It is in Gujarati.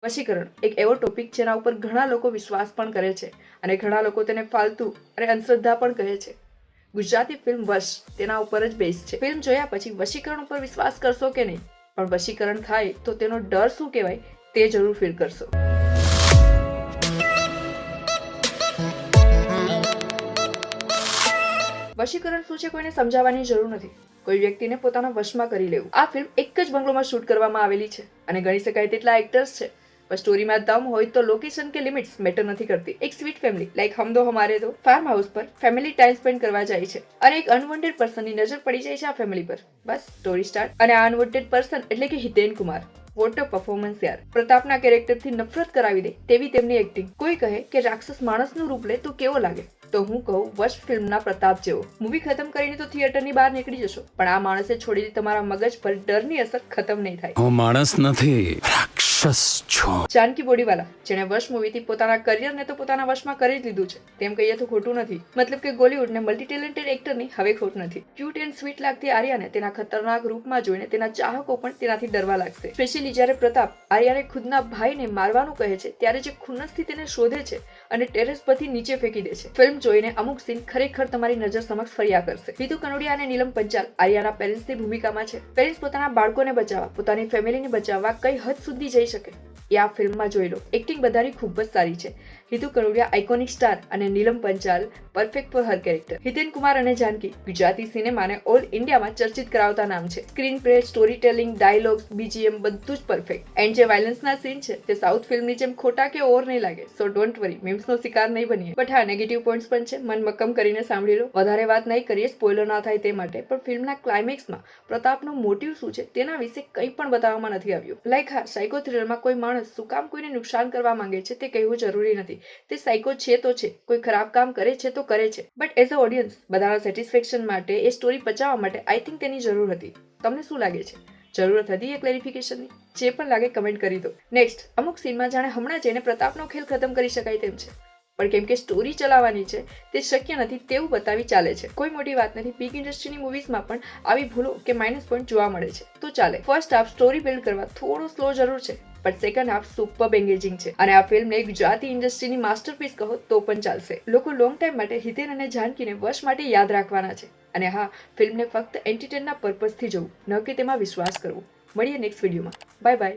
વશીકરણ એક એવો ટોપિક જેના ઉપર ઘણા લોકો વિશ્વાસ પણ કરે છે અને ઘણા લોકો તેને ફાલતુ અને અંધશ્રદ્ધા પણ કહે છે. ગુજરાતી ફિલ્મ વશ તેના ઉપર જ બેઝ છે. ફિલ્મ જોયા પછી વશીકરણ ઉપર વિશ્વાસ કરશો કે નહીં, પણ વશીકરણ થાય તો તેનો ડર શું કહેવાય તે જરૂર ફીલ કરશો. વશીકરણ શું છે કોઈને સમજાવવાની જરૂર નથી. કોઈ વ્યક્તિને પોતાના વશમાં કરી લેવું. આ ફિલ્મ એક જ બંગલોમાં શૂટ કરવામાં આવેલી છે અને ગણી શકાય તેટલા એક્ટર્સ છે. પણ સ્ટોરીમાં દમ હોય તો લોકેશન કે લિમિટ્સ મેટર નથી કરતી. એક સ્વીટ ફેમિલી લાઈક હમ દો હમારે દો ફાર્મ હાઉસ પર ફેમિલી ટાઈમ સ્પેન્ડ કરવા જાય છે અને એક અનવોન્ટેડ પર્સનની નજર પડી જાય છે આ ફેમિલી પર. બસ સ્ટોરી સ્ટાર્ટ. અને આ અનવોન્ટેડ પર્સન એટલે કે Hiten Kumar. What a performance યાર. પ્રતાપના કેરેક્ટરથી નફરત કરાવી દે તેવી તેમની એક્ટિંગ. કોઈ કહે કે રાક્ષસ માણસનું રૂપ લે તો કેવો લાગે, તો હું કહું વશ ફિલ્મના પ્રતાપ જેવો. મૂવી ખતમ કરીને તો થિયેટરની બહાર નીકળી જશો, પણ આ માણસે છોડીને તમારા મગજ પર ડરની અસર ખતમ નહીં થાય. હું માણસ નથી, રાક્ષસ છું. જાનકી બોડીવાલા, જેણે વશ મૂવીથી પોતાના કરિયરને તો પોતાના વશમાં કરી જ લીધું છે, તેમ કહીએ તો ખોટું નથી. મતલબ કે બોલિવૂડને મલ્ટી ટેલેન્ટેડ એક્ટરની હવે ખોટ નથી. ક્યુટ એન્ડ સ્વીટ લાગતી આર્યાને તેના ખતરનાક રૂપમાં જોઈને તેના ચાહકો પણ તેનાથી ડરવા લાગશે. સ્પેશિયલી જ્યારે પ્રતાપ આર્યાને ખુદના ભાઈને મારવાનું કહે છે ત્યારે જે ખુન્નસથી તેને શોધે છે અને ટેરેસ પરથી નીચે ફેંકી દે છે. ફિલ્મ જોઈને અમુક સીન ખરેખર તમારી નજર સમક્ષ ફર્યા કરશે. હિતુ કનોડિયા અને નીલમ પંચાલ આર્યાના પેરેન્ટ્સની ભૂમિકામાં છે. પેરેન્ટ્સ પોતાના બાળકોને બચાવવા, પોતાની ફેમિલીને બચાવવા કઈ હદ સુધી જઈ શકે એ આ ફિલ્મમાં જોઈ લો. એક્ટિંગ બધાની ખૂબ જ સારી છે. હિતુ કનોડિયા આઇકોનિક સ્ટાર અને Neelam Panchal perfect for her character. Hiten Kumar અને જાનકી ગુજરાતી સિનેમાને ઓલ ઇન્ડિયામાં ચર્ચિત કરાવતા નામ છે. Screen play, story telling, dialogues, BGM બધું જ પરફેક્ટ. એન્ડ જે વાયલન્સના સીન છે તે સાઉથ ફિલ્મની જેમ ખોટા કે ઓવર નહીં લાગે. સો ડોન્ટ વરી, મીમ્સનો શિકાર નહીં બનીએ. બટ હા, નેગેટિવ પોઈન્ટ્સ પણ છે, મન મક્કમ કરીને સાંભળી લો. વધારે વાત નહીં કરીએ, સ્પોઇલર ના થાય તે માટે. પણ ફિલ્મના ક્લાઇમેક્સમાં પ્રતાપનો મોટિવ શું છે તેના વિશે કંઈ પણ બતાવવામાં નથી આવ્યું. લાઈક હા, સાયકો થ્રિલરમાં કોઈ માણસ શું કામ કોઈને નુકસાન કરવા માંગે છે તે કહેવું જરૂરી નથી. તે સાયકો છે તો છે, કોઈ ખરાબ કામ કરે છે તો કરે છે. બટ એઝ અ ઓડિયન્સ બધાના સેટિસ્ફેક્શન માટે એ સ્ટોરી પચાવવા માટે આઈ થિંક તેની જરૂર હતી. તમને શું લાગે છે? જરૂરત હતી એ ક્લેરિફિકેશનની? જે પણ લાગે કમેન્ટ કરી દો. નેક્સ્ટ, અમુક સીનમાં જાણે હમણાં જઈને પ્રતાપનો ખેલ ખતમ કરી શકાય તેમ છે, પણ કેમ કે સ્ટોરી ચલાવવાની છે તે શક્ય નથી તેવું બતાવી ચાલે છે. કોઈ મોટી વાત નથી. બિગ ઇન્ડસ્ટ્રીની મૂવીઝમાં પણ આવી ભૂલો કે માઇનસ પોઈન્ટ જોવા મળે છે તો ચાલે. ફર્સ્ટ હાફ સ્ટોરી બિલ્ડ કરવા થોડો સ્લો જરૂર છે, પણ સેકન્ડ હાફ સુપર એન્ગેજિંગ છે અને આ ફિલ્મને ગુજરાતી ઇન્ડસ્ટ્રીની માસ્ટરપીસ કહો તો પણ ચાલશે. લોકો લોંગ ટાઈમ માટે હિતેન અને જાનકીને વશ માટે યાદ રાખવાના છે. અને હા, ફિલ્મને ફક્ત એન્ટરટેનના પર્પઝથી જોવું, ન કે તેમાં વિશ્વાસ કરવો. મળીએ નેક્સ્ટ વિડીયોમાં. Bye bye.